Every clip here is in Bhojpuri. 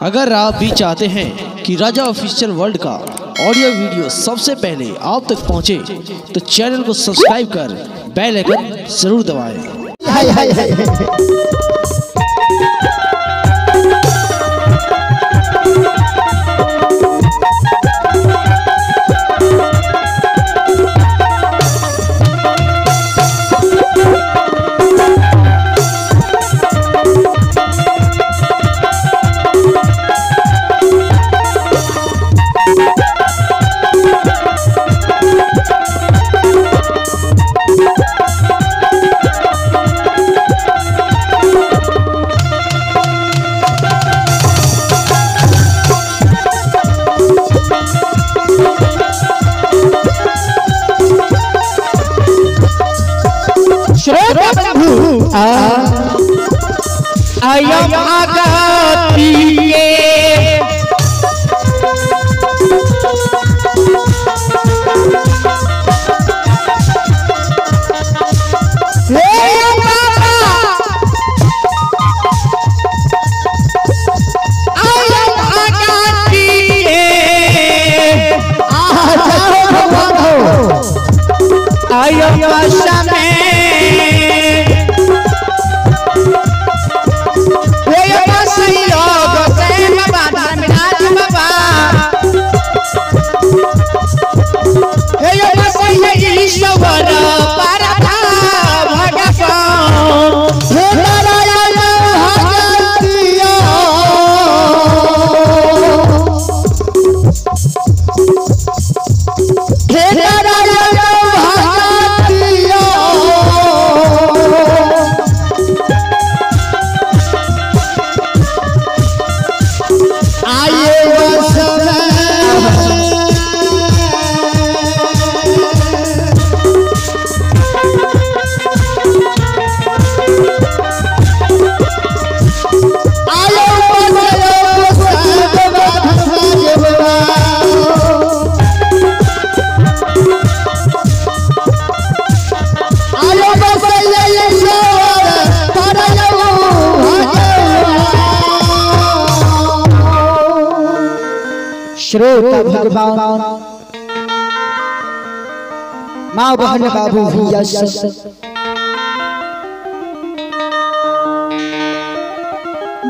अगर आप भी चाहते हैं कि राजा ऑफिशियल वर्ल्ड का ऑडियो वीडियो सबसे पहले आप तक पहुंचे, तो चैनल को सब्सक्राइब कर बेल आइकन जरूर दबाएं। श्रोता भगवान माँ बहन बाबू भैया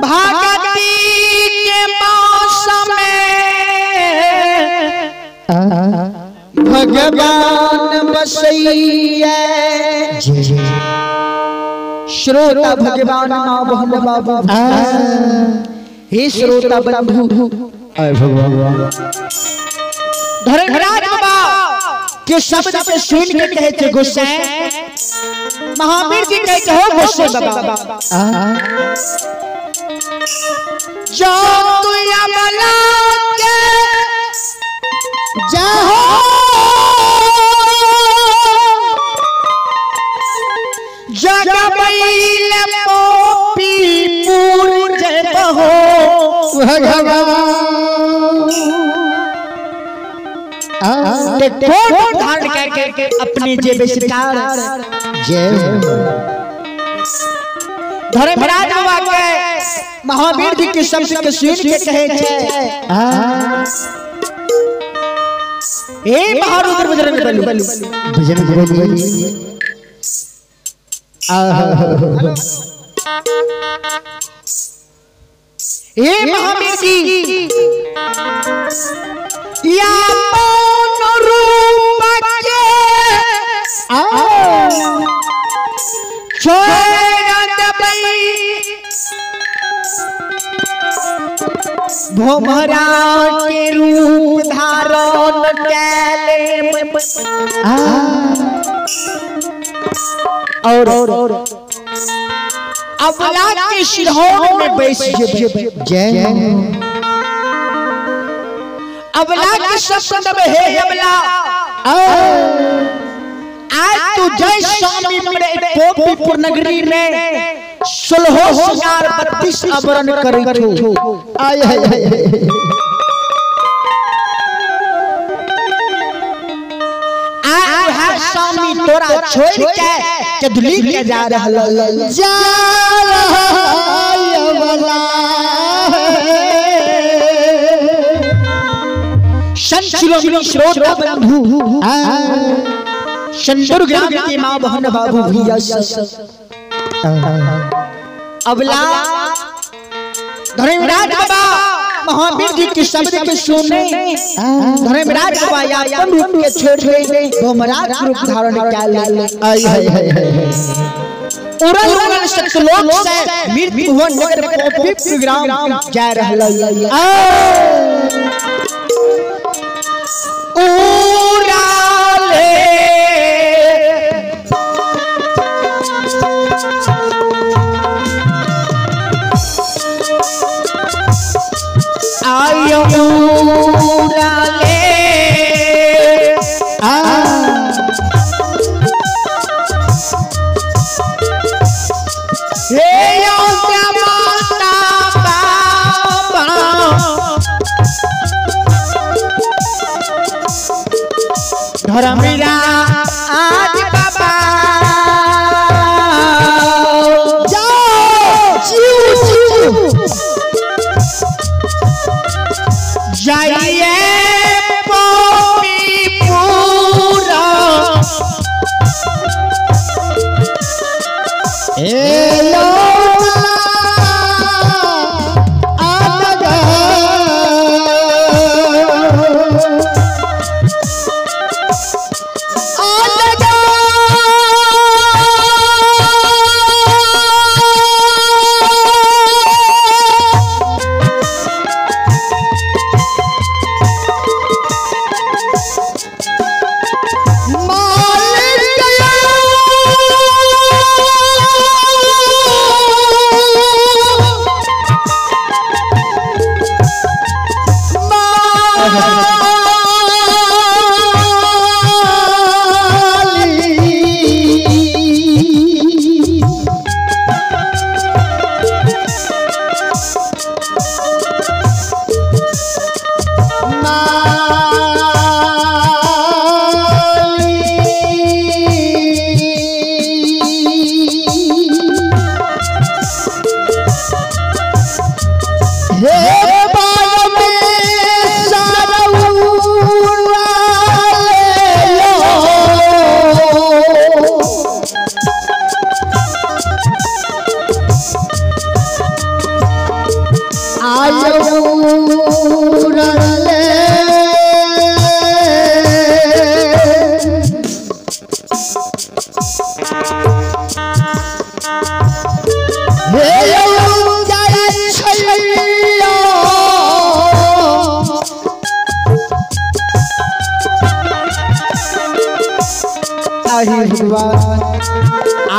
भगती के मौसम में भगवान बसैया। श्रोता भगवान माँ बहन बाबू हे श्रोता बंधु धर्मराज बाबा के शब्द पे सुन के कहे थे गुस्से, महावीर जी कहते हो गुस्से बाबा जो तू अमला के जाहो जगबैल पोपी पूर जबहो भगवान धारण करके अपने जेब से धर्मराज बाबा के महावीर जी के शब्द के सुन के कहे हे महारुद्र बजरंग बली हे महावीर जी या रूप के भोमरा के रूप धारण कैले और अबला के सिरहों में बैठ जय अबला के शब्द में हे अबला आज तू जय स्वामी मेरे पोपीपुर नगरी में 16,32 अवरण करी थू। आय आज स्वामी तोरा छोड़ के दुली के जा रहा शिरोमणि श्रोता बंधु संदूर ग्राम के मां बहन बाबू भैया अबला धर्मराज बाबा महावीर जी के शब्द के सुने धर्मराज बाबा यापन रूप के छोड़ के धर्मराज रूप धारण कर ले उड़न उड़न सतलोक से मृत्यु हुआ नगर पवित्र ग्राम जा रहल उड़ाले आयो उड़ाले हे योग्य माता बाबा धर्मराज आज बाबा जाइए पपीपुरा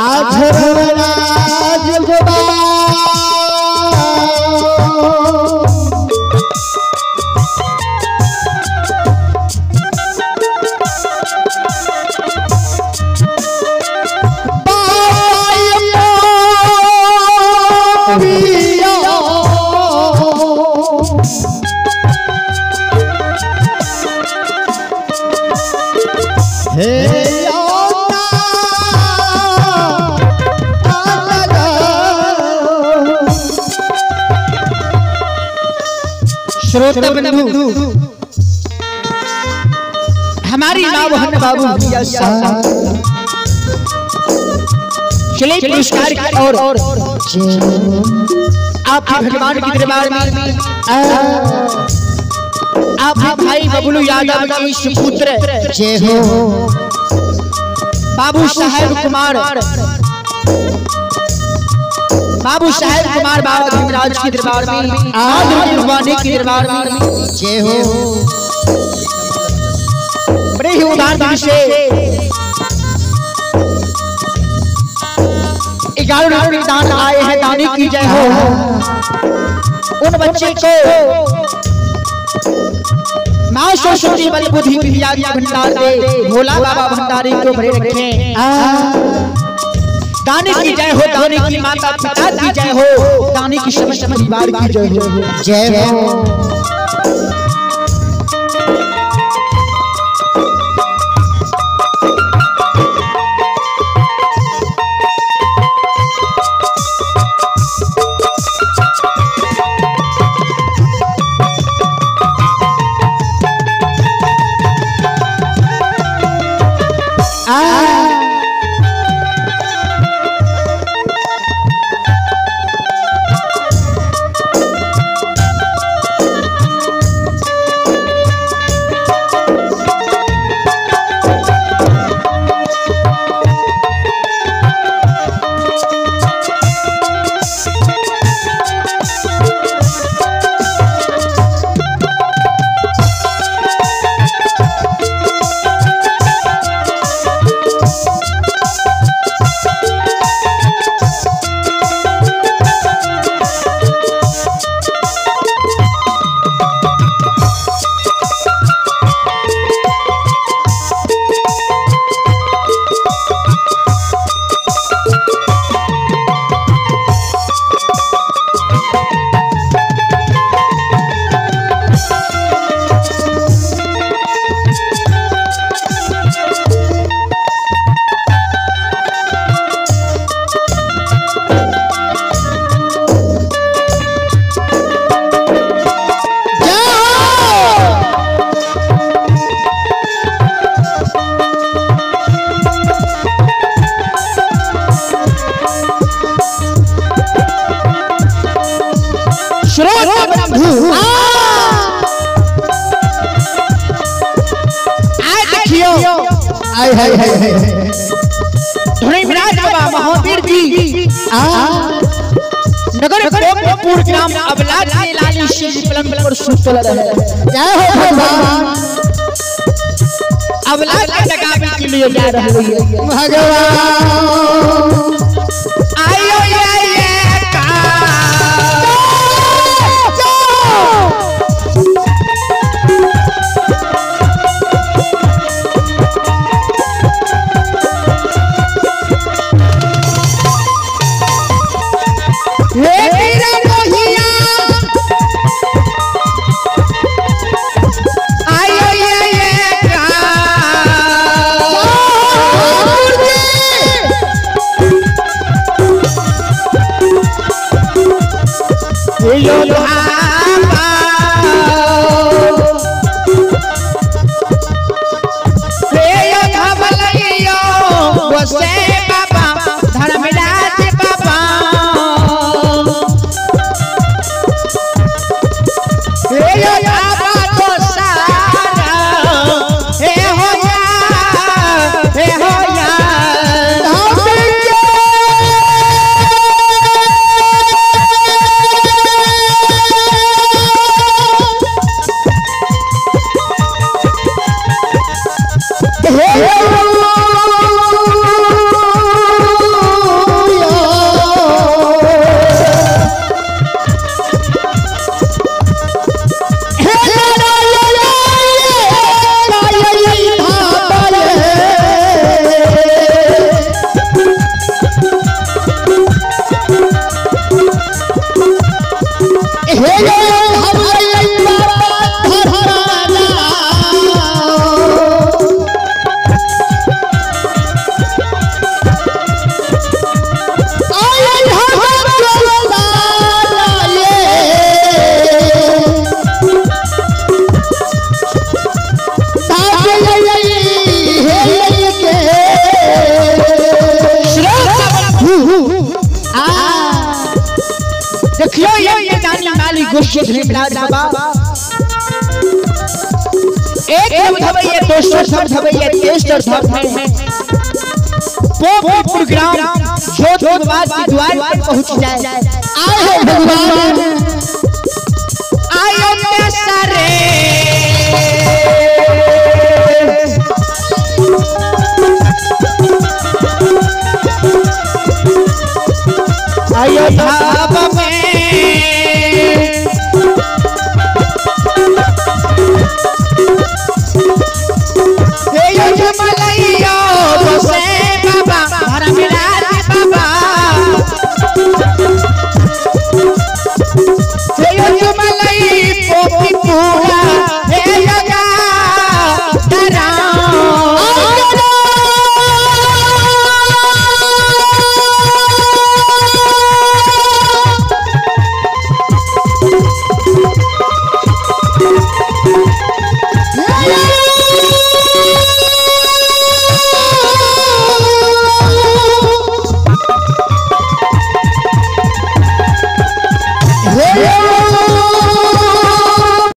आज धर्मराज बाबा श्रोता बंधु हमारी मां बहन बाबू भैया चले पुरस्कार की और आप भगवान के दरबार में आप भाई बबलू यादव के सुपुत्र जय हो बाबू साहेब कुमार बाबा धर्मराज के दरबार में आज भगवानी के दरबार में जय हो बड़े ही उदार दिल से 11 रुपये दान आए हैं दानी की जय हो उन बच्चे को मां सरस्वती बल बुद्धि विद्या का भंडार दे भोला बाबा भंडारी को भरे रखे दानी की जय हो दानी की माता पिता की जय हो दानी की समस्त परिवार की जय हो जय हो आय हाय हाय धर्मराज बाबा महावीर जी नगर गोपपुर ग्राम अबलाज के लाली श्री पलंग पर सुतल रहे। जय हो भगवान। अबलाज के लगावे के लिए जा रहे हैं भगवान। आयो ये का देखियो ये जानी माली गोष्ठी धर्मराज बाबा एक शब्द हवैया दोसर शब्द हवैया तेसर शब्द है गोपपुर ग्राम जोधवाद के द्वार पर पहुंच जाए। आए भगवान आयो सारे